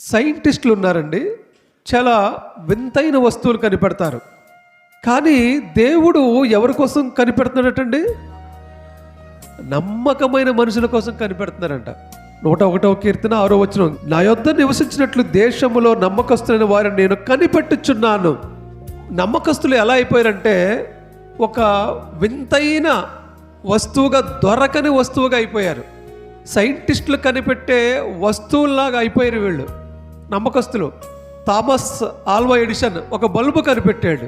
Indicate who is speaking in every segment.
Speaker 1: సైంటిస్టులు ఉన్నారండి, చాలా వింతైన వస్తువులు కనిపెడతారు. కానీ దేవుడు ఎవరి కోసం కనిపెడుతున్నాడటండి? నమ్మకమైన మనుషుల కోసం కనిపెడుతున్నారంట. 101వ కీర్తన 6వ వచనం, నా యొద్ద నివసించినట్లు దేశములో నమ్మకస్తులైన వారిని నేను కనిపెట్టుచున్నాను. నమ్మకస్తులు ఎలా అయిపోయారంటే ఒక వింతైన వస్తువుగా, దొరకని వస్తువుగా అయిపోయారు. సైంటిస్టులు కనిపెట్టే వస్తువుల్లాగా అయిపోయారు వీళ్ళు నమ్మకస్తులు. థామస్ ఆల్వా ఎడిషన్ ఒక బల్బు కనిపెట్టాడు.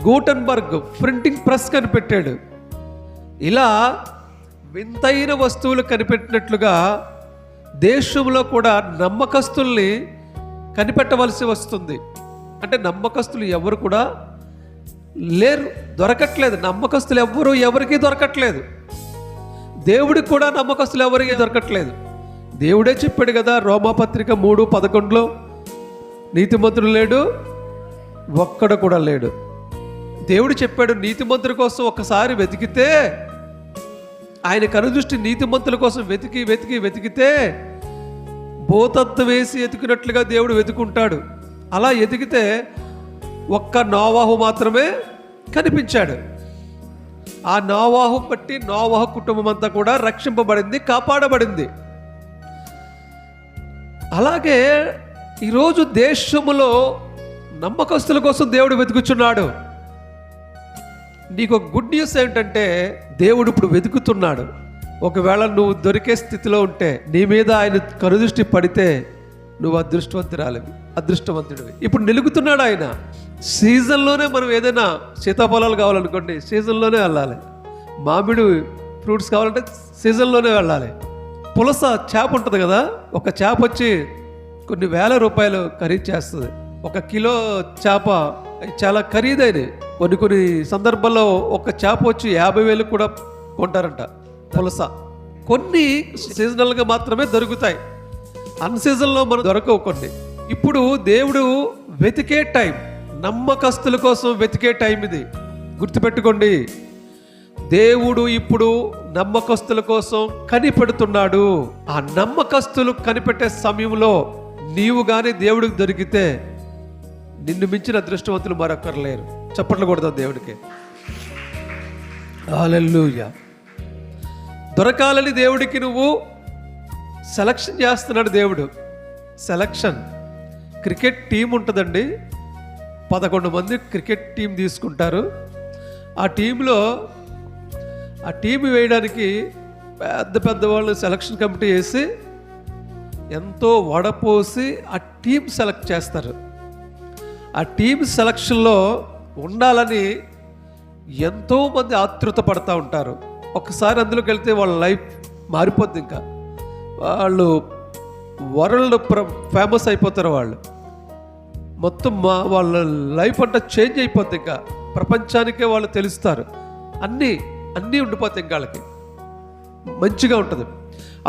Speaker 1: గూటన్బర్గ్ ప్రింటింగ్ ప్రెస్ కనిపెట్టాడు. ఇలా వింతైన వస్తువులు కనిపెట్టినట్లుగా దేశంలో కూడా నమ్మకస్తుల్ని కనిపెట్టవలసి వస్తుంది. అంటే నమ్మకస్తులు ఎవరు కూడా లేరు, దొరకట్లేదు. నమ్మకస్తులు ఎవరికి దొరకట్లేదు. దేవుడికి కూడా నమ్మకస్తులు ఎవరికి దొరకట్లేదు. దేవుడే చెప్పాడు కదా, రోమాపత్రిక 3:11, నీతిమంతుడు లేడు, ఒక్కడు కూడా లేడు. దేవుడు చెప్పాడు, నీతిమంతుల కోసం ఒకసారి వెతికితే, ఆయన కనుదృష్టి నీతిమంతుల కోసం వెతికితే భూతత్వం వేసి ఎతికినట్లుగా దేవుడు వెతుకుంటాడు. అలా ఎతికితే ఒక్క నోవాహు మాత్రమే కనిపించాడు. ఆ నోవాహు బట్టి నోవాహు కుటుంబం అంతా కూడా రక్షింపబడింది, కాపాడబడింది. అలాగే ఈరోజు దేశములో నమ్మకస్తుల కోసం దేవుడు వెతుకుచున్నాడు. నీకు గుడ్ న్యూస్ ఏంటంటే దేవుడు ఇప్పుడు వెతుకుతున్నాడు. ఒకవేళ నువ్వు దొరికే స్థితిలో ఉంటే, నీ మీద ఆయన కనుదృష్టి పడితే నువ్వు అదృష్టవంతుడివి. ఇప్పుడు నిలుగుతున్నాడు ఆయన. సీజన్లోనే మనం ఏదైనా సీతాఫలాలు కావాలనుకోండి, సీజన్లోనే వెళ్ళాలి. మామిడి ఫ్రూట్స్ కావాలంటే సీజన్లోనే వెళ్ళాలి. పులస చేప ఉంటుంది కదా, ఒక చేప వచ్చి కొన్ని వేల రూపాయలు ఖరీదు చేస్తుంది. ఒక కిలో చేప చాలా ఖరీదైనవి. కొన్ని సందర్భాల్లో ఒక చేప వచ్చి 50,000 కూడా కొంటారంట పులస. కొన్ని సీజనల్గా మాత్రమే దొరుకుతాయి, అన్సీజన్లో మనం దొరకవు కొన్ని. ఇప్పుడు దేవుడు వెతికే టైం, నమ్మకస్తుల కోసం వెతికే టైం ఇది. గుర్తుపెట్టుకోండి, దేవుడు ఇప్పుడు నమ్మకస్తుల కోసం కనిపెడుతున్నాడు. ఆ నమ్మకస్తులు కనిపెట్టే సమయంలో నీవు కానీ దేవుడికి దొరికితే నిన్ను మించిన అదృష్టవంతులు మరొకరు లేరు. చప్పట్లు కొడతాం దేవుడికి. హల్లెలూయా. దొరకాలని దేవుడికి నువ్వు సెలక్షన్ చేస్తున్నాడు దేవుడు. సెలక్షన్. క్రికెట్ టీం ఉంటుందండి, 11 మంది క్రికెట్ టీం తీసుకుంటారు. ఆ టీంలో ఆ టీం వేయడానికి పెద్ద వాళ్ళు సెలక్షన్ కమిటీ వేసి ఎంతో వడపోసి ఆ టీం సెలెక్ట్ చేస్తారు. ఆ టీం సెలక్షన్లో ఉండాలని ఎంతోమంది ఆతృత పడుతూ ఉంటారు. ఒకసారి అందులోకి వెళ్తే వాళ్ళ లైఫ్ మారిపోద్ది. ఇంకా వాళ్ళు వరల్డ్ ఫేమస్ అయిపోతారు. వాళ్ళు మొత్తం వాళ్ళ లైఫ్ అంతా చేంజ్ అయిపోద్ది. ఇంకా ప్రపంచానికే వాళ్ళు తెలుస్తారు. అన్నీ ఉండిపోతాయి. ఇంకా వాళ్ళకి మంచిగా ఉంటుంది.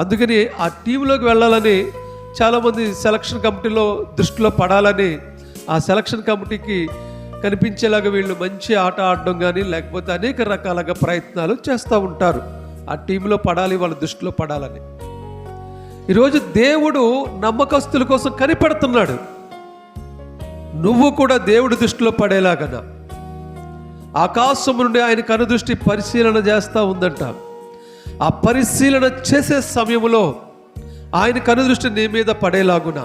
Speaker 1: అందుకని ఆ టీంలోకి వెళ్ళాలని చాలామంది సెలక్షన్ కమిటీలో దృష్టిలో పడాలని ఆ సెలక్షన్ కమిటీకి కనిపించేలాగా వీళ్ళు మంచి ఆట ఆడడం కానీ, లేకపోతే అనేక రకాలుగా ప్రయత్నాలు చేస్తూ ఉంటారు. ఆ టీంలో పడాలి, వాళ్ళ దృష్టిలో పడాలని. ఈరోజు దేవుడు నమ్మకస్తుల కోసం కనిపెడుతున్నాడు. నువ్వు కూడా దేవుడి దృష్టిలో పడేలాగన ఆకాశం నుండి ఆయన కనుదృష్టి పరిశీలన చేస్తూ ఉందంట. ఆ పరిశీలన చేసే సమయంలో ఆయన కనుదృష్టి నీ మీద పడేలాగున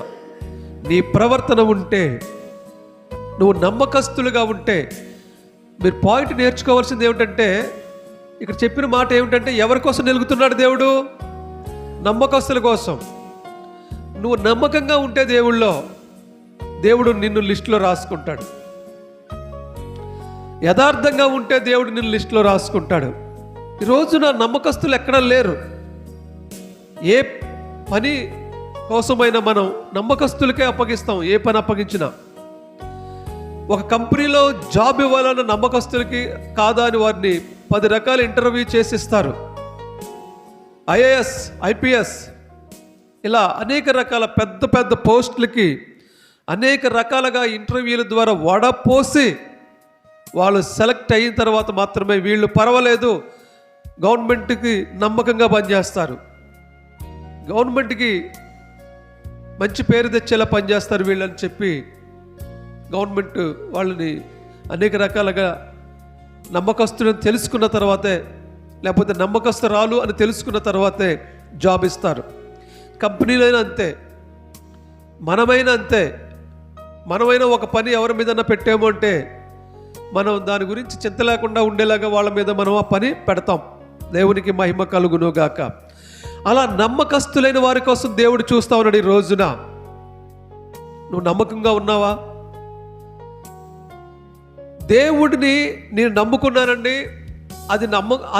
Speaker 1: నీ ప్రవర్తన ఉంటే, నువ్వు నమ్మకస్తులుగా ఉంటే, మీరు పాయింట్ నేర్చుకోవాల్సింది ఏమిటంటే, ఇక్కడ చెప్పిన మాట ఏమిటంటే, ఎవరి కోసం నిలుగుతున్నాడు దేవుడు? నమ్మకస్తుల కోసం. నువ్వు నమ్మకంగా ఉంటే దేవుడు నిన్ను లిస్టులో రాసుకుంటాడు. యథార్థంగా ఉంటే దేవుడు నిన్ను లిస్టులో రాసుకుంటాడు. ఈరోజు నా నమ్మకస్తులు ఎక్కడా లేరు. ఏ పని కోసమైనా మనం నమ్మకస్తులకే అప్పగిస్తాం. ఏ పని అప్పగించినా, ఒక కంపెనీలో జాబ్ ఇవ్వాలన్న నమ్మకస్తులకి కాదా అని వారిని 10 రకాల ఇంటర్వ్యూ చేసిస్తారు. IAS, IPS ఇలా అనేక రకాల పెద్ద పోస్టులకి అనేక రకాలుగా ఇంటర్వ్యూల ద్వారా వడపోసి వాళ్ళు సెలెక్ట్ అయిన తర్వాత మాత్రమే వీళ్ళు పర్వాలేదు, గవర్నమెంట్కి నమ్మకంగా పనిచేస్తారు, గవర్నమెంట్కి మంచి పేరు తెచ్చేలా పనిచేస్తారు వీళ్ళని చెప్పి గవర్నమెంట్ వాళ్ళని అనేక రకాలుగా నమ్మకస్తులను తెలుసుకున్న తర్వాతే, లేకపోతే నమ్మకస్తురాలు అని తెలుసుకున్న తర్వాతే జాబ్ ఇస్తారు. కంపెనీలైనా అంతే, మనమైనా అంతే. మనమైనా ఒక పని ఎవరి మీదన్నా పెట్టాము అంటే మనం దాని గురించి చింత లేకుండా ఉండేలాగా వాళ్ళ మీద మనం ఆ పని పెడతాం. దేవునికి మహిమ కలుగునుగాక. అలా నమ్మకస్తులైన వారి కోసం దేవుడు చూస్తా ఉన్నాడు. ఈ రోజున నువ్వు నమ్మకంగా ఉన్నావా? దేవుడిని నేను నమ్ముకున్నానండి,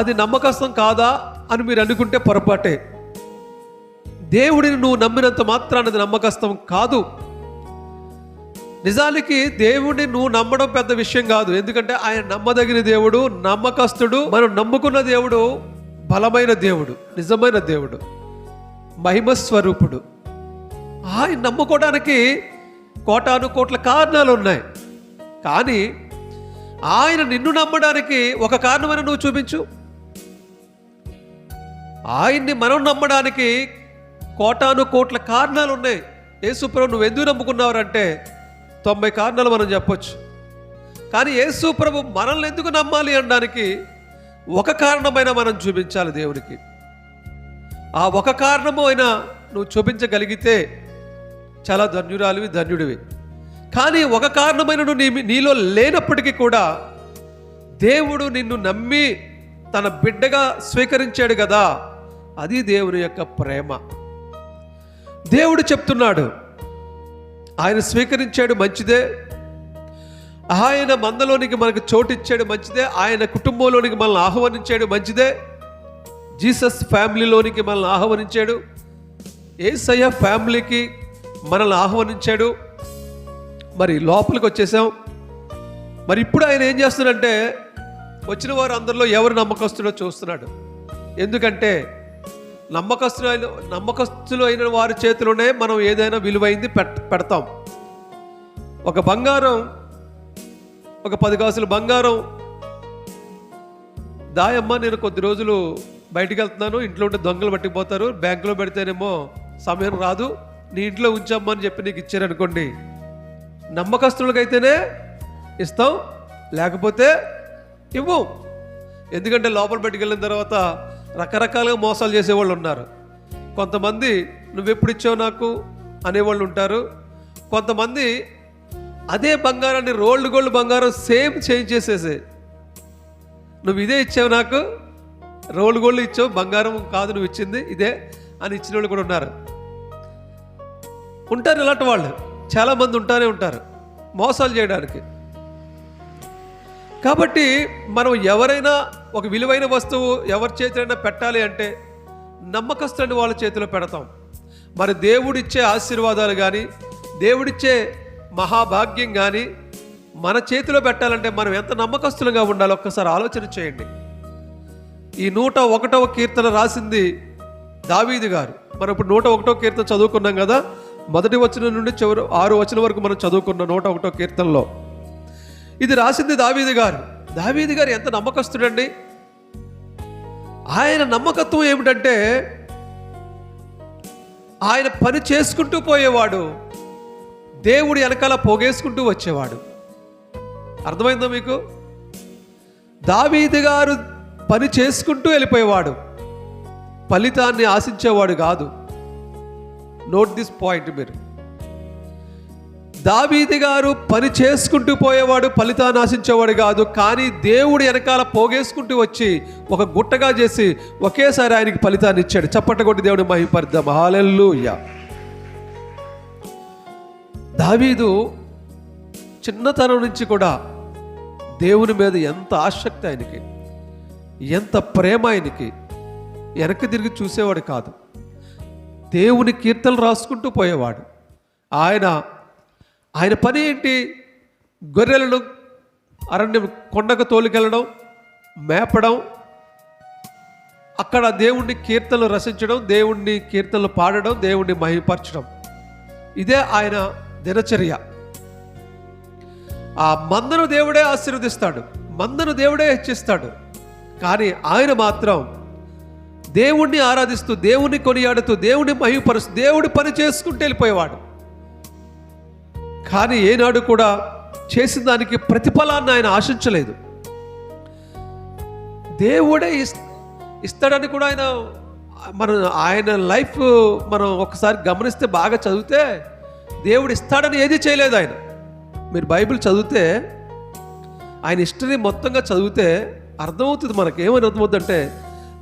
Speaker 1: అది నమ్మకస్తం కాదా అని మీరు అనుకుంటే పొరపాటే. దేవుడిని నువ్వు నమ్మినంత మాత్రాన అది నమ్మకస్తం కాదు. నిజానికి దేవుడిని నువ్వు నమ్మడం పెద్ద విషయం కాదు. ఎందుకంటే ఆయన నమ్మదగిన దేవుడు, నమ్మకస్తుడు. మనం నమ్ముకున్న దేవుడు బలమైన దేవుడు, నిజమైన దేవుడు, మహిమ స్వరూపుడు. ఆయన నమ్ముకోవడానికి కోటాను కోట్ల కారణాలు ఉన్నాయి. కానీ ఆయన నిన్ను నమ్మడానికి ఒక కారణమైన నువ్వు చూపించు. ఆయన్ని మనం నమ్మడానికి కోటాను కోట్ల కారణాలు ఉన్నాయి. యేసుప్రభు నువ్వు ఎందుకు నమ్ముకున్నావంటే 90 కారణాలు మనం చెప్పొచ్చు. కానీ యేసుప్రభు మనల్ని ఎందుకు నమ్మాలి అనడానికి ఒక కారణమైన మనం చూపించాలి దేవునికి. ఆ ఒక కారణము అయినా నువ్వు చూపించగలిగితే చాలా ధన్యురాలివి, ధన్యుడివి. కానీ ఒక కారణమైన నువ్వు నీలో లేనప్పటికీ కూడా దేవుడు నిన్ను నమ్మి తన బిడ్డగా స్వీకరించాడు కదా, అది దేవుని యొక్క ప్రేమ. దేవుడు చెప్తున్నాడు, ఆయన స్వీకరించాడు మంచిదే, ఆయన మందలోనికి మనకు చోటిచ్చాడు మంచిదే, ఆయన కుటుంబంలోనికి మనల్ని ఆహ్వానించాడు మంచిదే, జీసస్ ఫ్యామిలీలోనికి మనల్ని ఆహ్వానించాడు, యేసయ్య ఫ్యామిలీకి మనల్ని ఆహ్వానించాడు. మరి లోపలికి వచ్చేసాం. మరి ఇప్పుడు ఆయన ఏం చేస్తున్నాడంటే వచ్చిన వారు అందరిలో ఎవరు నమ్మకస్తుడో చూస్తున్నాడు. ఎందుకంటే నమ్మకస్తులు అయిన వారి చేతిలోనే మనం ఏదైనా విలువైంది పెడతాం. ఒక బంగారం, ఒక 10 కాసులు బంగారం దాయమ్మ, నేను కొద్ది రోజులు బయటికి వెళ్తున్నాను, ఇంట్లో ఉంటే దొంగలు పట్టిపోతారు, బ్యాంకులో పెడితేనేమో సమయం రాదు, నీ ఇంట్లో ఉంచమ్మా అని చెప్పి నీకు ఇచ్చారనుకోండి, నమ్మకస్తులకైతేనే ఇస్తాం, లేకపోతే ఇవ్వం. ఎందుకంటే లోపల బయటికి వెళ్ళిన తర్వాత రకరకాలుగా మోసాలు చేసేవాళ్ళు ఉన్నారు. కొంతమంది నువ్వెప్పుడు ఇచ్చావు నాకు అనేవాళ్ళు ఉంటారు. కొంతమంది అదే బంగారాన్ని రోల్డ్ గోల్డ్ బంగారం సేమ్ చేంజ్ చేసేసే, నువ్వు ఇదే ఇచ్చావు నాకు, రోల్డ్ గోల్డ్ ఇచ్చావు, బంగారం కాదు నువ్వు ఇచ్చింది ఇదే అని ఇచ్చిన వాళ్ళు కూడా ఉన్నారు. ఇలాంటి వాళ్ళు చాలామంది ఉంటారు మోసాలు చేయడానికి. కాబట్టి మనం ఎవరైనా ఒక విలువైన వస్తువు ఎవరి చేతిలో పెట్టాలి అంటే నమ్మకస్తులని వాళ్ళ చేతిలో పెడతాం. మరి దేవుడిచ్చే ఆశీర్వాదాలు కానీ, దేవుడిచ్చే మహాభాగ్యం కానీ మన చేతిలో పెట్టాలంటే మనం ఎంత నమ్మకస్తులుగా ఉండాలో ఒక్కసారి ఆలోచన చేయండి. ఈ 101వ కీర్తన రాసింది దావీదు గారు. మనం ఇప్పుడు 101వ కీర్తన చదువుకున్నాం కదా, మొదటి వచనం నుండి 6 వచనం వరకు మనం చదువుకున్న 101వ కీర్తనలో ఇది రాసింది దావీదు గారు. దావీదు గారు ఎంత నమ్మకస్తుడండి. ఆయన నమ్మకత్వం ఏమిటంటే ఆయన పని చేసుకుంటూ పోయేవాడు, దేవుడు వెనకాల పోగేసుకుంటూ వచ్చేవాడు. అర్థమైందా మీకు? దావీదు గారు పని చేసుకుంటూ వెళ్ళిపోయేవాడు, ఫలితాన్ని ఆశించేవాడు కాదు. నోట్ దిస్ పాయింట్ మీరు. దావీదు గారు పని చేసుకుంటూ పోయేవాడు, ఫలితాన్ని ఆశించేవాడు కాదు. కానీ దేవుడు వెనకాల పోగేసుకుంటూ వచ్చి ఒక గుట్టగా చేసి ఒకేసారి ఆయనకి ఫలితాన్ని ఇచ్చాడు. చప్పట కొట్టి దేవుని మహిమపరుద్దాం. హల్లెలూయా. దావీదు చిన్నతనం నుంచి కూడా దేవుని మీద ఎంత ఆసక్తి ఆయనకి, ఎంత ప్రేమ ఆయనకి, వెనక్కి తిరిగి చూసేవాడు కాదు. దేవుని కీర్తనలు రాసుకుంటూ పోయేవాడు. ఆయన పని ఏంటి? గొర్రెలను అరణ్యం కొండకు తోలుకెళ్ళడం, మేపడం, అక్కడ దేవుణ్ణి కీర్తనలు రచించడం, దేవుణ్ణి కీర్తనలు పాడడం, దేవుణ్ణి మహిమపరచడం. ఇదే ఆయన దినచర్య. ఆ మందను దేవుడే ఆశీర్వదిస్తాడు, మందను దేవుడే హెచ్చిస్తాడు. కానీ ఆయన మాత్రం దేవుణ్ణి ఆరాధిస్తూ, దేవుణ్ణి కొనియాడుతూ, దేవుణ్ణి మహిమపరుస్తూ, దేవుడి పని చేసుకుంటూ వెళ్ళిపోయేవాడు. కానీ ఏనాడు కూడా చేసిన దానికి ప్రతిఫలాన్ని ఆయన ఆశించలేదు. దేవుడే ఇస్తాడని కూడా ఆయన లైఫ్ మనం ఒకసారి గమనిస్తే, బాగా చదివితే దేవుడు ఇస్తాడని ఏది చేయలేదు ఆయన. మీరు బైబిల్ చదివితే, ఆయన హిస్టరీ మొత్తంగా చదివితే అర్థమవుతుంది మనకి. ఏమని అర్థమవుతుందంటే,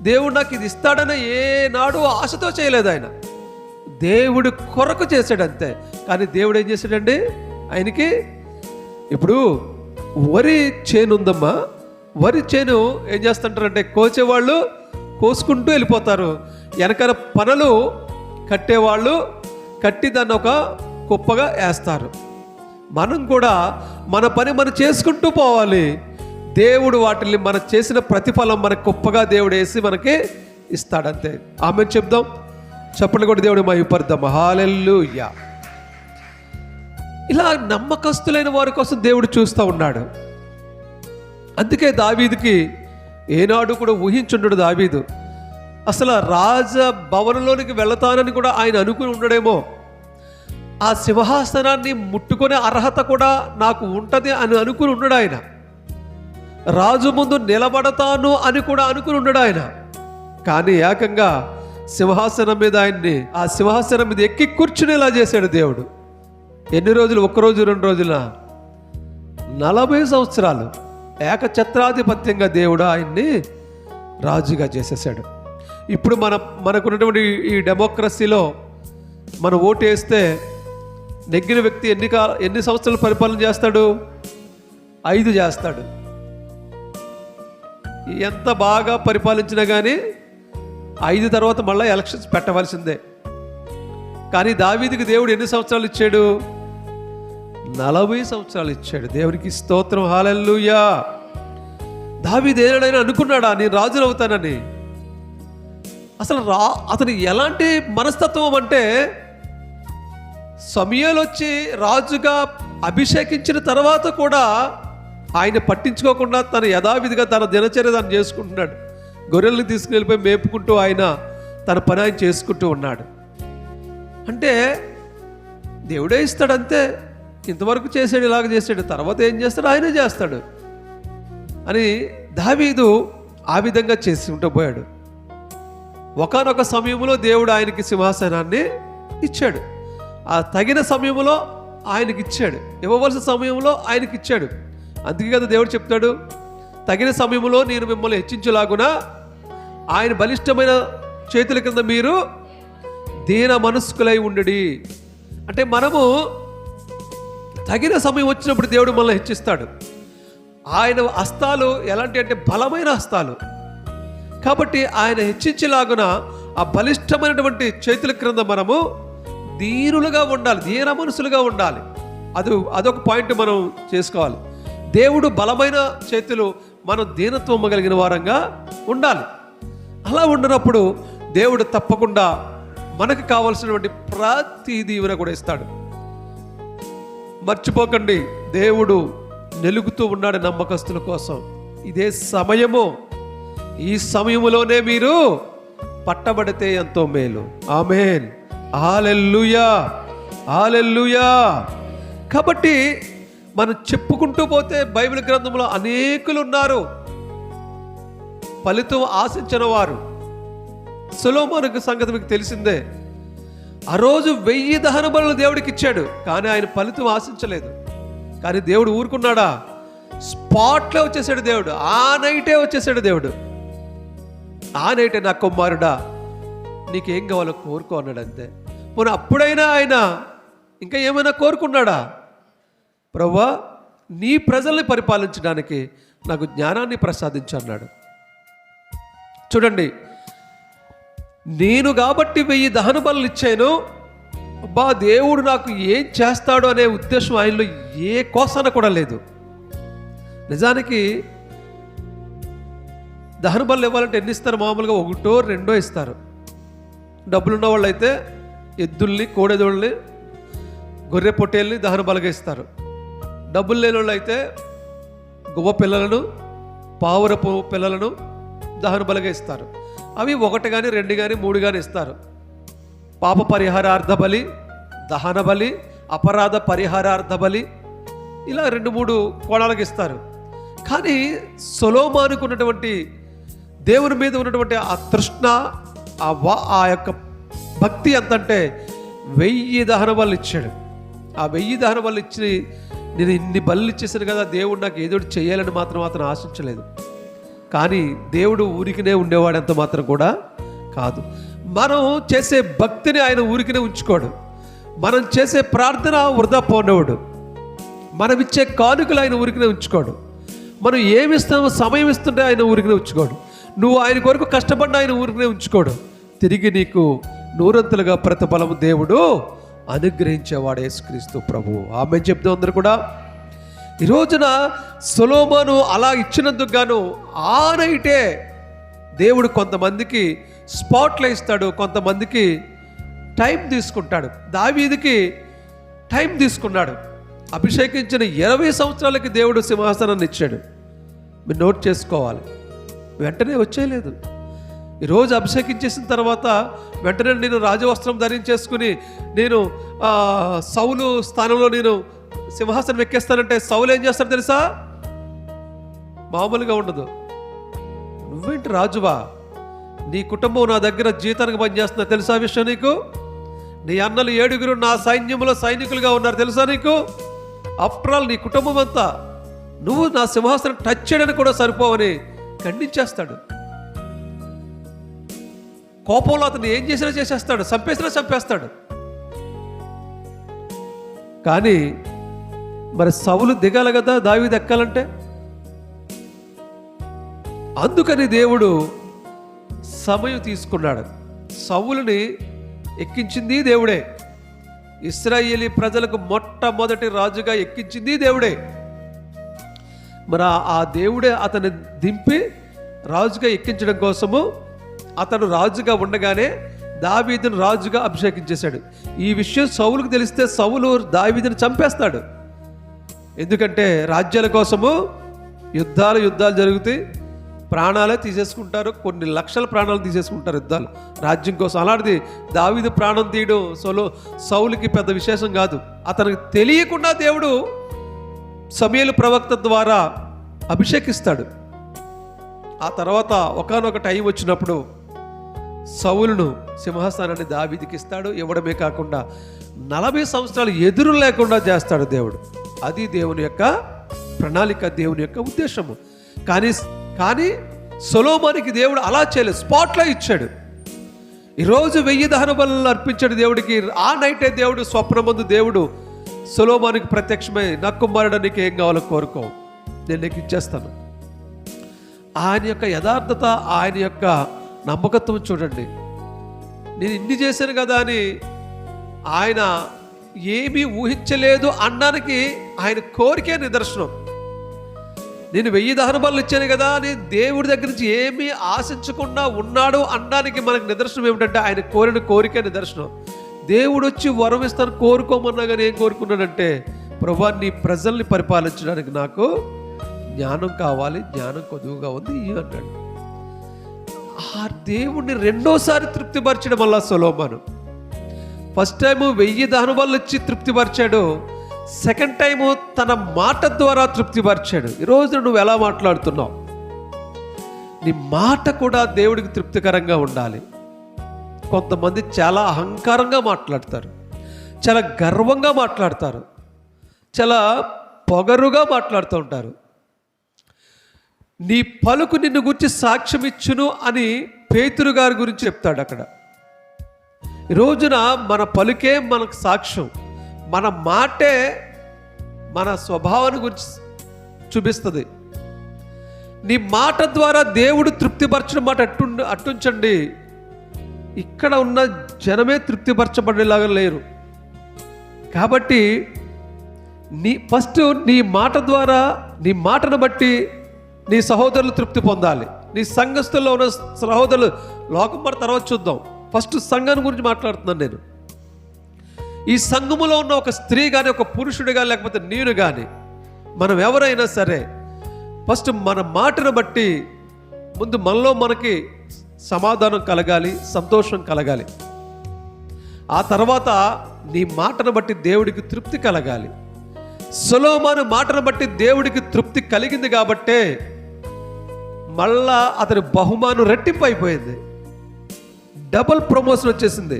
Speaker 1: దేవుడు నాకు ఇది ఇస్తాడని ఏనాడు ఆశతో చేయలేదు ఆయన, దేవుడి కొరకు చేశాడు అంతే. కానీ దేవుడు ఏం చేశాడండి ఆయనకి? ఇప్పుడు వరి చేను ఉందమ్మా, వరి చేను ఏం చేస్తుంటారంటే, కోసేవాళ్ళు కోసుకుంటూ వెళ్ళిపోతారు, వెనకాల పనులు కట్టేవాళ్ళు కట్టి దాన్ని ఒక కుప్పగా వేస్తారు. మనం కూడా మన పని మనం చేసుకుంటూ పోవాలి. దేవుడు వాటిని మనం చేసిన ప్రతిఫలం మనకు కుప్పగా దేవుడు వేసి మనకి ఇస్తాడంతే. ఆమెన్ చెప్దాం, చెప్పండి కూడా దేవుడి మహిమపరుద్దాం. హల్లెలూయా. ఇలా నమ్మకస్తులైన వారి కోసం దేవుడు చూస్తూ ఉన్నాడు. అందుకే దావీదుకి ఏనాడు కూడా ఊహించుండడు దావీదు. అసలు రాజ భవనంలోనికి వెళతానని కూడా ఆయన అనుకుని ఉండడేమో. ఆ సింహాసనాన్ని ముట్టుకునే అర్హత కూడా నాకు ఉంటుంది అని అనుకుని ఉన్నాడు ఆయన. రాజు ముందు నిలబడతాను అని కూడా అనుకుని ఉన్నాడు ఆయన. కానీ ఏకంగా సింహాసనం మీద ఆయన్ని, ఆ సింహాసనం మీద ఎక్కి కూర్చునేలా చేశాడు దేవుడు. ఎన్ని రోజులు? ఒక్కరోజు 2 రోజుల 40 సంవత్సరాలు ఏకఛత్రాధిపత్యంగా దేవుడు ఆయన్ని రాజుగా చేసేసాడు. ఇప్పుడు మనకున్నటువంటి ఈ డెమోక్రసీలో మనం ఓటు వేస్తే నెగ్గిన వ్యక్తి ఎన్ని సంవత్సరాలు పరిపాలన చేస్తాడు? 5 చేస్తాడు. ఎంత బాగా పరిపాలించినా కానీ 5 తర్వాత మళ్ళీ ఎలక్షన్స్ పెట్టవలసిందే. కానీ దావీదుకి దేవుడు ఎన్ని సంవత్సరాలు ఇచ్చాడు? 40 సంవత్సరాలు ఇచ్చాడు. దేవునికి స్తోత్రం, హల్లెలూయా. దావీదు ఏనాడైనా అనుకున్నాడా నేను రాజును అవుతానని? అసలు అతను ఎలాంటి మనస్తత్వం అంటే, సమూయేలు వచ్చి రాజుగా అభిషేకించిన తర్వాత కూడా ఆయన పట్టించుకోకుండా తన యథావిధిగా తన దినచర్య తను చేసుకుంటున్నాడు. గొర్రెల్ని తీసుకువెళ్ళిపోయి మేపుకుంటూ ఆయన తన పని ఆయన చేసుకుంటూ ఉన్నాడు. అంటే దేవుడే ఇస్తాడంతే. ఇంతవరకు చేసాడు, ఇలాగ చేసాడు, తర్వాత ఏం చేస్తాడు ఆయనే చేస్తాడు అని దావీదు ఆ విధంగా చేసుకుంటూ పోయాడు. ఒకానొక సమయంలో దేవుడు ఆయనకి సింహాసనాన్ని ఇచ్చాడు. ఆ తగిన సమయంలో ఆయనకి ఇచ్చాడు, ఇవ్వవలసిన సమయంలో ఆయనకి ఇచ్చాడు. అందుకే కదా దేవుడు చెప్తాడు, తగిన సమయంలో నేను మిమ్మల్ని హెచ్చించులాగున ఆయన బలిష్టమైన చేతుల కింద మీరు దీన మనస్కులై ఉండడి. అంటే మనము తగిన సమయం వచ్చినప్పుడు దేవుడు మనల్ని హెచ్చిస్తాడు. ఆయన హస్తాలు ఎలాంటి అంటే బలమైన హస్తాలు. కాబట్టి ఆయన హెచ్చించేలాగున ఆ బలిష్టమైనటువంటి చేతుల క్రింద మనము దీనులుగా ఉండాలి, దీన మనసులుగా ఉండాలి. అదొక పాయింట్ మనం చేసుకోవాలి. దేవుడు బలమైన చేతులు, మనం దీనత్వం కలిగిన వారంగా ఉండాలి. అలా ఉండినప్పుడు దేవుడు తప్పకుండా మనకు కావాల్సినటువంటి ప్రతి దీవెన కూడా ఇస్తాడు. మర్చిపోకండి, దేవుడు నిలుగుతూ ఉన్నాడు నమ్మకస్తుల కోసం. ఇదే సమయము, ఈ సమయములోనే మీరు పట్టబడితే ఎంతో మేలు. ఆమేన్, హల్లెలూయా, హల్లెలూయా. కాబట్టి మనం చెప్పుకుంటూ పోతే బైబిల్ గ్రంథంలో అనేకులు ఉన్నారు ఫలితం ఆశించిన వారు. సొలొమోను సంగతి మీకు తెలిసిందే. ఆ రోజు 1000 దహన బలులు దేవుడికి ఇచ్చాడు, కానీ ఆయన ఫలితం ఆశించలేదు. కానీ దేవుడు ఊరుకున్నాడా? స్పాట్లో వచ్చేసాడు దేవుడు. ఆ నైటే వచ్చేసాడు దేవుడు. ఆ నైటే నా కుమారుడా నీకేం కావాలో కోరుకో అన్నాడు అంతే. పోనీ అప్పుడైనా ఆయన ఇంకా ఏమైనా కోరుకున్నాడా? ప్రభువా నీ ప్రజల్ని పరిపాలించడానికి నాకు జ్ఞానాన్ని ప్రసాదించు అన్నాడు. చూడండి, నేను కాబట్టి 1000 దహన బలులు ఇచ్చాను, అబ్బా దేవుడు నాకు ఏం చేస్తాడు అనే ఉద్దేశం ఆయనలో ఏ కోసాన కూడా లేదు. నిజానికి దహన బలులు ఇవ్వాలంటే ఎన్ని ఇస్తారు? మామూలుగా 1 2 ఇస్తారు. డబ్బులున్న వాళ్ళు అయితే ఎద్దుల్ని, కోడెదోళ్ళని, గొర్రె పొట్టేళ్ళని దహన బలుగా ఇస్తారు. డబ్బులు లేని వాళ్ళు అయితే గువ్వ పిల్లలను, పావురపు పిల్లలను దహన బలుగా ఇస్తారు. అవి 1 కానీ 2 కానీ 3 కానీ ఇస్తారు. పాప పరిహారార్థ బలి, దహన బలి, అపరాధ పరిహారార్థ బలి, ఇలా 2-3 కోణాలకు ఇస్తారు. కానీ సొలొమోనుకు ఉన్నటువంటి దేవుని మీద ఉన్నటువంటి ఆ తృష్ణ, ఆ యొక్క భక్తి ఎంతంటే 1000 దహన బలు ఇచ్చాడు. ఆ 1000 దహన బలు ఇచ్చి, నేను ఇన్ని బలు ఇచ్చేసాను కదా, దేవుడు నాకు ఏదో చేయాలని మాత్రం అతను ఆశించలేదు. కానీ దేవుడు ఊరికినే ఉండేవాడు ఎంత మాత్రం కూడా కాదు. మనం చేసే భక్తిని ఆయన ఊరికినే ఉంచుకోడు. మనం చేసే ప్రార్థన వృధా పోనివాడు. మనం ఇచ్చే కానుకలు ఆయన ఊరికినే ఉంచుకోడు. మనం ఏమిస్తామో సమయం ఇస్తుంటే ఆయన ఊరికినే ఉంచుకోడు. నువ్వు ఆయన కొరకు కష్టపడ్డా ఆయన ఊరికినే ఉంచుకోడు. తిరిగి నీకు నూరంతలుగా ప్రతిఫలము దేవుడు అనుగ్రహించేవాడు యేసుక్రీస్తు ప్రభువు. ఆమె చెప్తూ అందరూ కూడా ఈ రోజున సొలొమోను అలా ఇచ్చినందుకు గాను ఆ నైటే దేవుడు కొంతమందికి స్పాట్లో ఇస్తాడు, కొంతమందికి టైం తీసుకుంటాడు. దావీదుకి టైం తీసుకున్నాడు. అభిషేకించిన 20 సంవత్సరాలకి దేవుడు సింహాసనాన్ని ఇచ్చాడు. మీరు నోట్ చేసుకోవాలి. వెంటనే వచ్చేయలేదు. ఈరోజు అభిషేకించేసిన తర్వాత వెంటనే నేను రాజవస్త్రం ధరించేసుకుని నేను సౌలు స్థానంలో నేను సింహాసనం ఎక్కేస్తానంటే సౌలు ఏం చేస్తాడు తెలుసా? మామూలుగా ఉండదు. నువ్వేంటి రాజువా? నీ కుటుంబం నా దగ్గర జీతానికి పనిచేస్తున్నా తెలుసా విషయం నీకు? నీ అన్నలు 7 నా సైన్యంలో సైనికులుగా ఉన్నారు తెలుసా నీకు? ఆఫ్టర్ ఆల్ నీ కుటుంబం అంతా, నువ్వు నా సింహాసనం టచ్ చేయడానికి కూడా సరిపోవని ఖండించేస్తాడు. కోపంలో అతను ఏం చేసినా చేసేస్తాడు, చంపేసినా చంపేస్తాడు. కానీ మరి సౌలు దిగాలి కదా దావీదు ఎక్కాలంటే. అందుకని దేవుడు సమయం తీసుకున్నాడు. సౌలుని ఎక్కించింది దేవుడే. ఇశ్రాయేలీ ప్రజలకు మొట్టమొదటి రాజుగా ఎక్కించింది దేవుడే. మరి ఆ దేవుడే అతన్ని దింపి రాజుగా ఎక్కించడం కోసము అతను రాజుగా ఉండగానే దావీదును రాజుగా అభిషేకించేశాడు. ఈ విషయం సౌలుకు తెలిస్తే సౌలు దావీదుని చంపేస్తాడు. ఎందుకంటే రాజ్యాల కోసము యుద్ధాలు జరుగుతాయి, ప్రాణాలే తీసేసుకుంటారు. కొన్ని లక్షల ప్రాణాలు తీసేసుకుంటారు యుద్ధాలు రాజ్యం కోసం. అలాంటిది దావీదు ప్రాణం తీయడం సౌలుకి పెద్ద విశేషం కాదు. అతనికి తెలియకుండా దేవుడు సమూయేలు ప్రవక్త ద్వారా అభిషేకిస్తాడు. ఆ తర్వాత ఒకానొక టైం వచ్చినప్పుడు సౌలును సింహాసనాన్ని దావీదుకి ఇస్తాడు. ఇవ్వడమే కాకుండా 40 సంవత్సరాలు ఎదురు లేకుండా చేస్తాడు దేవుడు. అది దేవుని యొక్క ప్రణాళిక, దేవుని యొక్క ఉద్దేశము. కానీ సొలొమోనుకి దేవుడు అలా చేయలేదు, స్పాట్లో ఇచ్చాడు. ఈరోజు 1000 దహన బలులు అర్పించాడు దేవుడికి. ఆ నైటే దేవుడు స్వప్నమందు దేవుడు సొలొమోనుకి ప్రత్యక్షమై, నా కుమారుడు నీకు ఏం కావాలో కోరుకో, నేను నీకు ఇచ్చేస్తాను. ఆయన యొక్క యథార్థత, ఆయన యొక్క నమ్మకత్వం చూడండి. నేను ఇన్ని చేశాను కదా అని ఆయన ఏమీ ఊహించలేదు అనడానికి ఆయన కోరికే నిదర్శనం. నేను 1000 దహన బలులు ఇచ్చాను కదా అని దేవుడి దగ్గర నుంచి ఏమీ ఆశించకుండా ఉన్నాడు అనడానికి మనకు నిదర్శనం ఏమిటంటే ఆయన కోరిన కోరికే నిదర్శనం. దేవుడు వచ్చి వరం ఇస్తాను కోరుకోమన్నా కానీ ఏం కోరుకున్నాడంటే, ప్రభువా నీ ప్రజల్ని పరిపాలించడానికి నాకు జ్ఞానం కావాలి, జ్ఞానం కొద్దుగా ఉంది అన్నాడు. ఆ దేవుణ్ణి రెండోసారి తృప్తిపరచడం వల్ల సొలొమోను ఫస్ట్ టైము 1000 దహన బలులు ఇచ్చి తృప్తిపరిచాడు. సెకండ్ టైము తన మాట ద్వారా తృప్తిపరిచాడు. ఈరోజు నువ్వు ఎలా మాట్లాడుతున్నావు? నీ మాట కూడా దేవుడికి తృప్తికరంగా ఉండాలి. కొంతమంది చాలా అహంకారంగా మాట్లాడతారు, చాలా గర్వంగా మాట్లాడతారు, చాలా పొగరుగా మాట్లాడుతూ ఉంటారు. నీ పలుకు నిన్ను గురించి సాక్ష్యం ఇచ్చును అని పేతురు గారి గురించి చెప్తాడు అక్కడ. ఈ రోజున మన పలుకే మనకు సాక్ష్యం, మన మాటే మన స్వభావాన్ని గురించి చూపిస్తుంది. నీ మాట ద్వారా దేవుడు తృప్తిపరచడం మాట అట్టుంచండి. ఇక్కడ ఉన్న జనమే తృప్తిపరచబడేలాగా లేరు. కాబట్టి ఫస్ట్ నీ మాట ద్వారా, నీ మాటను బట్టి నీ సహోదరులు తృప్తి పొందాలి. నీ సంఘస్థుల్లో ఉన్న సహోదరులు, లోకం మన తర్వాత చూద్దాం, ఫస్ట్ సంఘం గురించి మాట్లాడుతున్నాను నేను. ఈ సంఘములో ఉన్న ఒక స్త్రీ కానీ, ఒక పురుషుడు కానీ, లేకపోతే నేను కానీ, మనం ఎవరైనా సరే ఫస్ట్ మన మాటను బట్టి ముందు మనలో మనకి సమాధానం కలగాలి, సంతోషం కలగాలి. ఆ తర్వాత నీ మాటను బట్టి దేవుడికి తృప్తి కలగాలి. సొలొమోను మాటను బట్టి దేవుడికి తృప్తి కలిగింది కాబట్టే మళ్ళా అతని బహుమానం రెట్టింపు అయిపోయింది. డబుల్ ప్రమోషన్ వచ్చేసింది,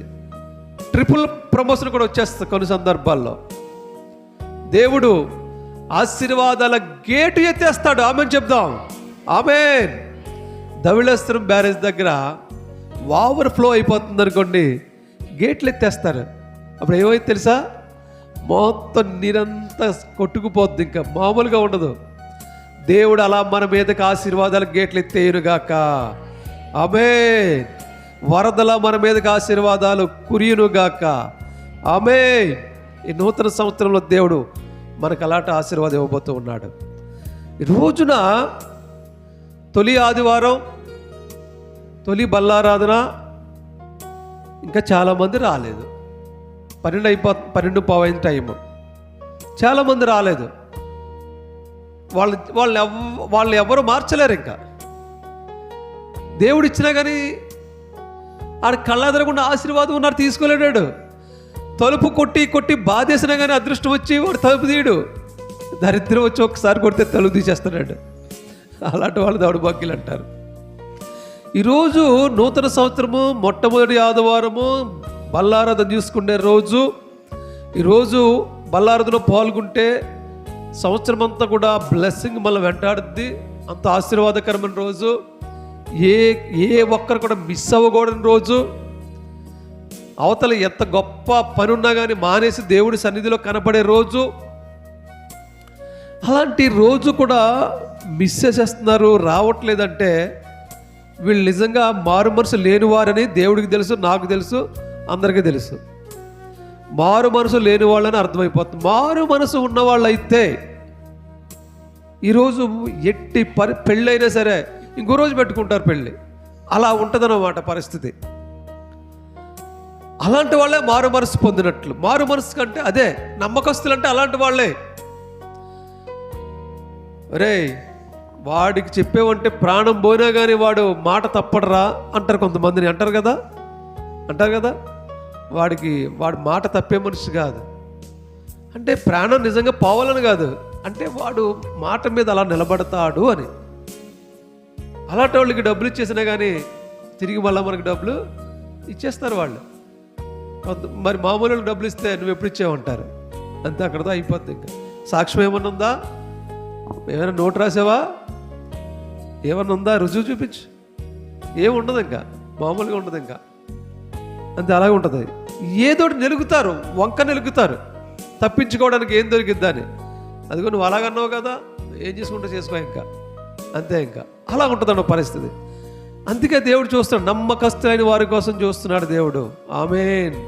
Speaker 1: ట్రిపుల్ ప్రమోషన్ కూడా వచ్చేస్తుంది కొన్ని సందర్భాల్లో. దేవుడు ఆశీర్వాదాల గేటు ఎత్తేస్తాడు. ఆమెన్ చెప్దాం, ఆమెన్. ధవళేశ్వరం బ్యారేజ్ దగ్గర ఓవర్ ఫ్లో అయిపోతుంది అనుకోండి, గేట్లు ఎత్తేస్తారు. అప్పుడు ఏమైతే తెలుసా, మొత్తం నీరంతా కొట్టుకుపోద్ది, ఇంకా మామూలుగా ఉండదు. దేవుడు అలా మన మీదకి ఆశీర్వాదాల గేట్లు ఎత్తేయునుగాక. ఆమేన్. వరదల మన మీదకి ఆశీర్వాదాలు కురియునుగాక. ఆమేన్. ఈ నూతన సంవత్సరంలో దేవుడు మనకు అలాంటి ఆశీర్వాదం ఇవ్వబోతూ ఉన్నాడు. ఈ రోజున తొలి ఆదివారం, తొలి బల్లారాధన, ఇంకా చాలామంది రాలేదు. 12:15 టైము, చాలామంది రాలేదు. వాళ్ళు ఎవరు మార్చలేరు. ఇంకా దేవుడు ఇచ్చినా కానీ ఆడ కళ్ళెదరకుండా ఆశీర్వాదం ఉన్నారు, తీసుకోలేడాడు. తలుపు కొట్టి బాధేసినా కానీ అదృష్టం వచ్చి వాడు తలుపు తీయడు. దరిద్రం వచ్చి ఒకసారి కొడితే తలుపు తీసేస్తున్నాడు. అలాంటి వాళ్ళు దౌర్భాగ్యులు అంటారు. ఈరోజు నూతన సంవత్సరము, మొట్టమొదటి ఆదివారము, బల్లారాధన చూసుకునే రోజు. ఈరోజు బల్లారాధనలో పాల్గొంటే సంవత్సరం అంతా కూడా బ్లెస్సింగ్ మళ్ళీ వెంటాడుద్ది. అంత ఆశీర్వాదకరమైన రోజు. ఏ ఒక్కరు కూడా మిస్ అవ్వకూడని రోజు. అవతల ఎంత గొప్ప పని ఉన్నా కానీ మానేసి దేవుడి సన్నిధిలో కనపడే రోజు. అలాంటి రోజు కూడా మిస్ చేసేస్తున్నారు, రావట్లేదంటే వీళ్ళు నిజంగా మారు మనసు లేనివారని దేవుడికి తెలుసు, నాకు తెలుసు, అందరికీ తెలుసు. మారు మనసు లేని వాళ్ళని అర్థమైపోతుంది. మారు మనసు ఉన్నవాళ్ళు అయితే ఈరోజు ఎట్టి పెళ్ళైనా సరే ఇంకో రోజు పెట్టుకుంటారు పెళ్ళి. అలా ఉంటుందన్నమాట పరిస్థితి. అలాంటి వాళ్ళే మారు మనసు పొందినట్లు. మారు మనసు కంటే అదే నమ్మకస్తులు అంటే అలాంటి వాళ్ళే. రే, వాడికి చెప్పేవంటే ప్రాణం పోయినా కానీ వాడు మాట తప్పడరా అంటారు కొంతమందిని. అంటారు కదా వాడి మాట తప్పే మనిషి కాదు. అంటే ప్రాణం నిజంగా పోవాలని కాదు, అంటే వాడు మాట మీద అలా నిలబడతాడు అని. అలాంటి వాళ్ళకి డబ్బులు ఇచ్చేసినా కానీ తిరిగి మళ్ళీ మనకు డబ్బులు ఇచ్చేస్తారు వాళ్ళు. మరి మామూలు డబ్బులు ఇస్తే నువ్వు ఎప్పుడు ఇచ్చేవంటారు. అంతే, అక్కడతో అయిపోద్ది. ఇంకా సాక్ష్యం ఏమన్నా ఉందా? ఏమైనా నోటు రాసావా? ఏమన్నా ఉందా? రుజువు చూపించు. ఏముండదు, ఇంకా మామూలుగా ఉండదు. ఇంకా అంతే, అలాగే ఉంటుంది. ఏదోటి నెలుగుతారు, వంక నెలుగుతారు తప్పించుకోవడానికి ఏం దొరికిద్దా అని. అదిగో నువ్వు అలాగన్నావు కదా, ఏం చేసుకుంటే చేసుకో, ఇంకా అంతే. ఇంకా అలా ఉంటుందన్న పరిస్థితి. అందుకే దేవుడు చూస్తున్నాడు, నమ్మకస్తులైన వారి కోసం చూస్తున్నాడు దేవుడు. ఆమేన్.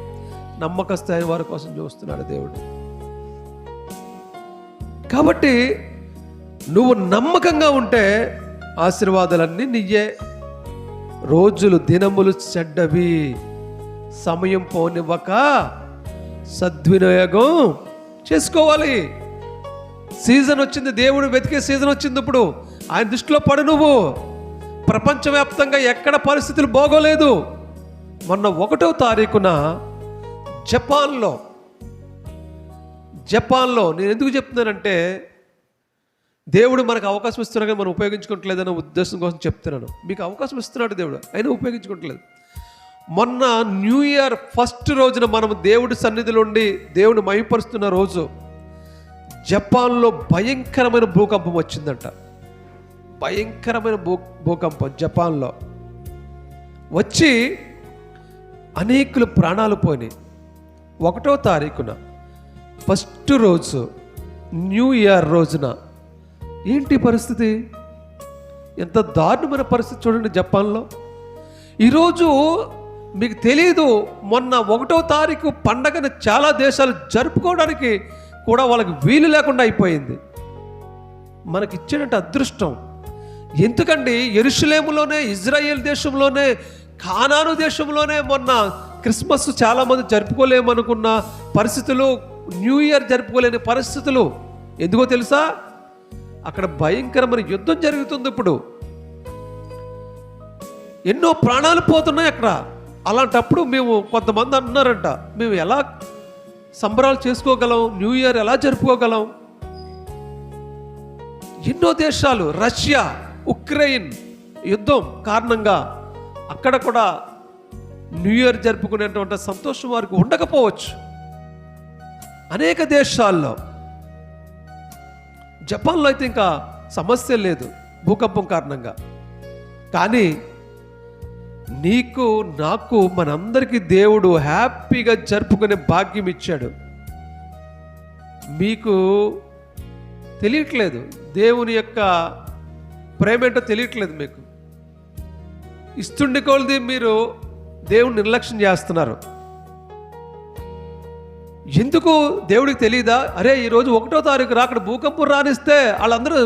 Speaker 1: నమ్మకస్తులైన వారి కోసం చూస్తున్నాడు దేవుడు. కాబట్టి నువ్వు నమ్మకంగా ఉంటే ఆశీర్వాదాలన్నీ నీయే. రోజులు దినములు చెడ్డవి, సమయం పోనివ్వక సద్వినియోగం చేసుకోవాలి. సీజన్ వచ్చింది, దేవుడు వెతికే సీజన్ వచ్చింది. ఇప్పుడు ఆయన దృష్టిలో పడు నువ్వు. ప్రపంచవ్యాప్తంగా ఎక్కడ పరిస్థితులు బాగోలేదు. మొన్న 1వ తారీఖున జపాన్లో నేను ఎందుకు చెప్తున్నానంటే, దేవుడు మనకు అవకాశం ఇస్తున్నా కానీ మనం ఉపయోగించుకోవట్లేదన్న ఉద్దేశం కోసం చెప్తున్నాను. మీకు అవకాశం ఇస్తున్నాడు దేవుడు, అయినా ఉపయోగించుకోవట్లేదు. మొన్న న్యూ ఇయర్ ఫస్ట్ రోజున మనం దేవుడి సన్నిధిలో ఉండి దేవుడు మహిమపరుస్తున్న రోజు జపాన్లో భయంకరమైన భూకంపం వచ్చిందంట. భయంకరమైన భూకంపం జపాన్లో వచ్చి అనేకులు ప్రాణాలు పోయినాయి. 1వ తారీఖున ఫస్ట్ రోజు న్యూ ఇయర్ రోజున ఏంటి పరిస్థితి? ఎంత దారుణమైన పరిస్థితి చూడండి జపాన్లో. ఈరోజు మీకు తెలియదు, మొన్న 1వ తారీఖు పండగను చాలా దేశాలు జరుపుకోవడానికి కూడా వాళ్ళకి వీలు లేకుండా అయిపోయింది. మనకి ఇచ్చినట్టు అదృష్టం. ఎందుకండి, యెరూషలేములోనే, ఇజ్రాయేల్ దేశంలోనే, కానాను దేశంలోనే మొన్న క్రిస్మస్ చాలామంది జరుపుకోలేమనుకున్న పరిస్థితులు, న్యూ ఇయర్ జరుపుకోలేని పరిస్థితులు. ఎందుకో తెలుసా? అక్కడ భయంకరమైన యుద్ధం జరుగుతుంది. ఇప్పుడు ఎన్నో ప్రాణాలు పోతున్నాయి అక్కడ. అలాంటప్పుడు మేము కొంతమంది అన్నారంట, మేము ఎలా సంబరాలు చేసుకోగలం, న్యూ ఇయర్ ఎలా జరుపుకోగలం? ఎన్నో దేశాలు, రష్యా, ఉక్రెయిన్ యుద్ధం కారణంగా అక్కడ కూడా న్యూ ఇయర్ జరుపుకునేటువంటి సంతోషం వారికి ఉండకపోవచ్చు. అనేక దేశాల్లో, జపాన్లో అయితే ఇంకా సమస్య లేదు భూకంపం కారణంగా. కానీ నీకు నాకు మనందరికీ దేవుడు హ్యాపీగా జరుపుకునే భాగ్యం ఇచ్చాడు. మీకు తెలియట్లేదు దేవుని యొక్క ప్రేమ ఏంటో తెలియట్లేదు. మీకు ఇస్తుండే కొలది మీరు దేవుని నిర్లక్ష్యం చేస్తున్నారు. ఎందుకు దేవుడికి తెలియదా? అరే ఈరోజు 1వ తారీఖు అక్కడ భూకంపం రానిస్తే వాళ్ళందరూ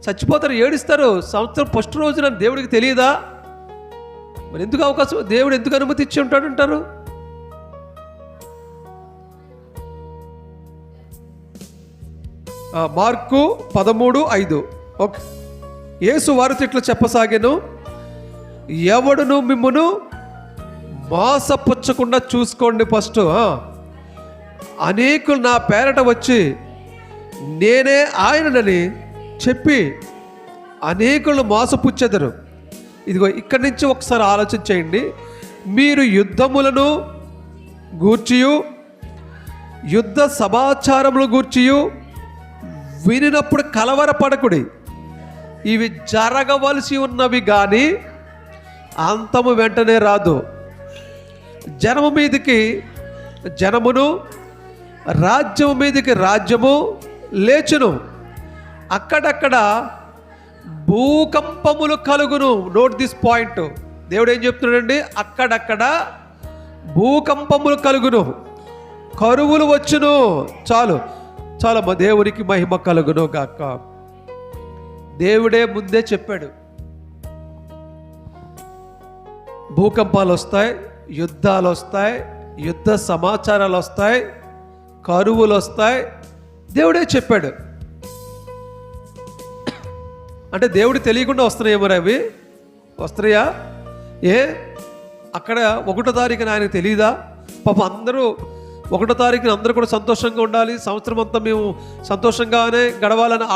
Speaker 1: చచ్చిపోతారు, ఏడుస్తారు, సంవత్సరం ఫస్ట్ రోజున దేవుడికి తెలియదా? మరి ఎందుకు అవకాశం, దేవుడు ఎందుకు అనుమతి ఇచ్చి ఉంటాడంటారు? మార్కు 13:5. ఓకే. యేసు వారితో ఇట్లా చెప్పసాగాను, ఎవడును మిమ్మును మోసపుచ్చకుండా చూసుకోండి. ఫస్ట్ అనేకులు నా పేరట వచ్చి నేనే ఆయనని చెప్పి అనేకులు మోసపుచ్చెదరు. ఇదిగో ఇక్కడి నుంచి ఒకసారి ఆలోచన చేయండి. మీరు యుద్ధములను గూర్చియు యుద్ధ సమాచారములు గూర్చియు వినినప్పుడు కలవరపడకుడి. ఇవి జరగవలసి ఉన్నవి కానీ అంతము వెంటనే రాదు. జనము మీదికి జనమును, రాజ్యము మీదికి రాజ్యము లేచును. అక్కడక్కడ భూకంపములు కలుగును. Note this point. దేవుడు ఏం చెప్తున్నాడండి? అక్కడక్కడ భూకంపములు కలుగును, కరువులు వచ్చును. చాలు చాలా, మా దేవునికి మహిమ కలుగును గాక. దేవుడే ముందే చెప్పాడు, భూకంపాలు వస్తాయి, యుద్ధాలు వస్తాయి, యుద్ధ సమాచారాలు వస్తాయి, కరువులు వస్తాయి. దేవుడే చెప్పాడు. అంటే దేవుడు తెలియకుండా వస్తున్నాయేమో అవి వస్తున్నాయా? అక్కడ 1వ తారీఖున ఆయనకు తెలియదా? పాపం అందరూ 1వ తారీఖున అందరూ కూడా సంతోషంగా ఉండాలి, సంవత్సరం అంతా మేము సంతోషంగానే గడవాలని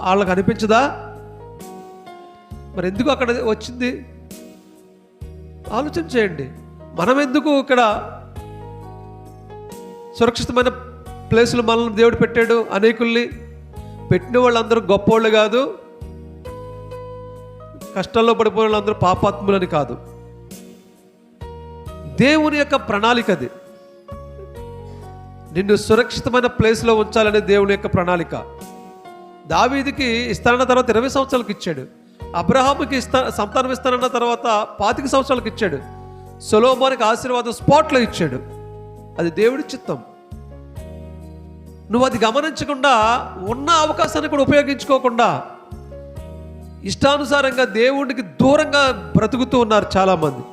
Speaker 1: వాళ్ళకి అనిపించదా? మరి ఎందుకు అక్కడ వచ్చింది? ఆలోచన చేయండి. మనం ఎందుకు ఇక్కడ సురక్షితమైన ప్లేసులు మనల్ని దేవుడు పెట్టాడు? అనేకుల్ని పెట్టిన వాళ్ళందరూ గొప్పోళ్ళు కాదు, కష్టాల్లో పడిపోయిన వాళ్ళందరూ పాపాత్ములని కాదు. దేవుని యొక్క ప్రణాళిక అది. నిన్ను సురక్షితమైన ప్లేస్లో ఉంచాలనే దేవుని యొక్క ప్రణాళిక. దావీదుకి ఇస్తానన్న తర్వాత 20 సంవత్సరాలకు ఇచ్చాడు. అబ్రహాముకి సంతానం ఇస్తానన్న తర్వాత 25 సంవత్సరాలకు ఇచ్చాడు. సొలొమోనుకి ఆశీర్వాదం స్పాట్లో ఇచ్చాడు. అది దేవుడి చిత్తం. నువ్వు అది గమనించకుండా, ఉన్న అవకాశాన్ని కూడా ఉపయోగించుకోకుండా ఇష్టానుసారంగా దేవుడికి దూరంగా బ్రతుకుతూ ఉన్నారు చాలామంది.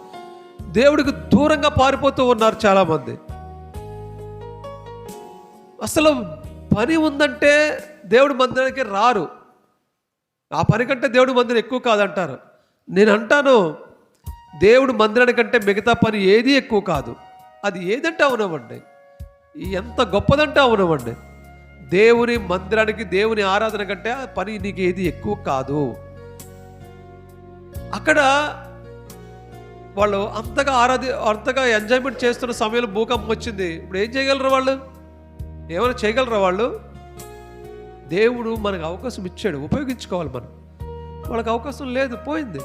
Speaker 1: దేవుడికి దూరంగా పారిపోతూ ఉన్నారు చాలామంది. అసలు పని ఉందంటే దేవుడి మందిరానికి రారు. ఆ పని కంటే దేవుడి మందిరం ఎక్కువ కాదంటారు. నేను అంటాను, దేవుడి మందిరానికంటే మిగతా పని ఏది ఎక్కువ కాదు. అది ఏదంటే అవునవ్వండి, ఎంత గొప్పదంటే అవునవ్వండి. దేవుని మందిరానికి, దేవుని ఆరాధన కంటే ఆ పని నీకు ఏది ఎక్కువ కాదు. అక్కడ వాళ్ళు అంతగా ఎంజాయ్మెంట్ చేస్తున్న సమయంలో భూకంపం వచ్చింది. ఇప్పుడు ఏం చేయగలరు వాళ్ళు? ఏమైనా చేయగలరా వాళ్ళు? దేవుడు మనకు అవకాశం ఇచ్చాడు, ఉపయోగించుకోవాలి మనం. వాళ్ళకి అవకాశం లేదు, పోయింది.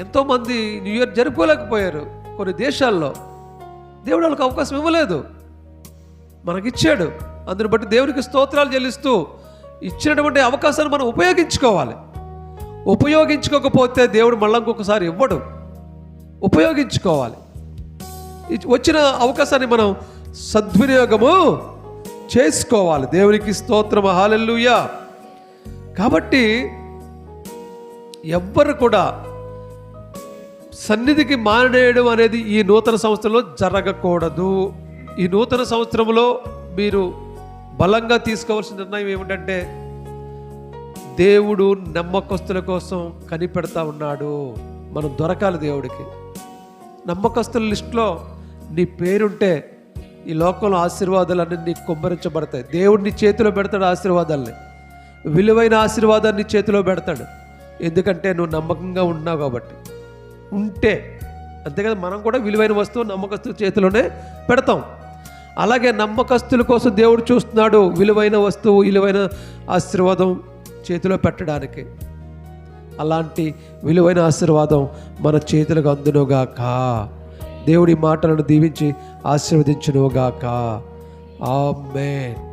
Speaker 1: ఎంతోమంది న్యూ ఇయర్ జరుపుకోలేకపోయారు కొన్ని దేశాల్లో. దేవుడు వాళ్ళకి అవకాశం ఇవ్వలేదు, మనకిచ్చాడు. అందుని బట్టి దేవునికి స్తోత్రాలు చెల్లిస్తూ ఇచ్చినటువంటి అవకాశాన్ని మనం ఉపయోగించుకోవాలి. ఉపయోగించుకోకపోతే దేవుడు మళ్ళీ ఇంకొకసారి ఇవ్వడు. ఉపయోగించుకోవాలి. వచ్చిన అవకాశాన్ని మనం సద్వినియోగము చేసుకోవాలి. దేవునికి స్తోత్రం, హల్లెలూయా. కాబట్టి ఎవ్వరు కూడా సన్నిధికి మానేయడం అనేది ఈ నూతన సంవత్సరంలో జరగకూడదు. ఈ నూతన సంవత్సరంలో మీరు బలంగా తీసుకోవాల్సిన నిర్ణయం ఏమిటంటే, దేవుడు నమ్మకస్తుల కోసం కనిపెడతా ఉన్నాడు. మనం దొరకాలి దేవుడికి. నమ్మకస్తుల లిస్టులో నీ పేరుంటే ఈ లోకంలో ఆశీర్వాదాలన్నీ నీకు కుమ్మరించబడతాయి. దేవుడు నీ చేతిలో పెడతాడు ఆశీర్వాదాలని, విలువైన ఆశీర్వాదాన్ని నీ చేతిలో పెడతాడు. ఎందుకంటే నువ్వు నమ్మకంగా ఉన్నావు కాబట్టి. ఉంటే అంతేకాదు, మనం కూడా విలువైన వస్తువు నమ్మకస్తుల చేతిలోనే పెడతాం. అలాగే నమ్మకస్తుల కోసం దేవుడు చూస్తున్నాడు విలువైన వస్తువు, విలువైన ఆశీర్వాదం చేతిలో పెట్టడానికి. అలాంటి విలువైన ఆశీర్వాదం మన చేతులకు అందునుగాక. దేవుడి మాటలను దీవించి ఆశీర్వదించునుగాక. ఆమేన్.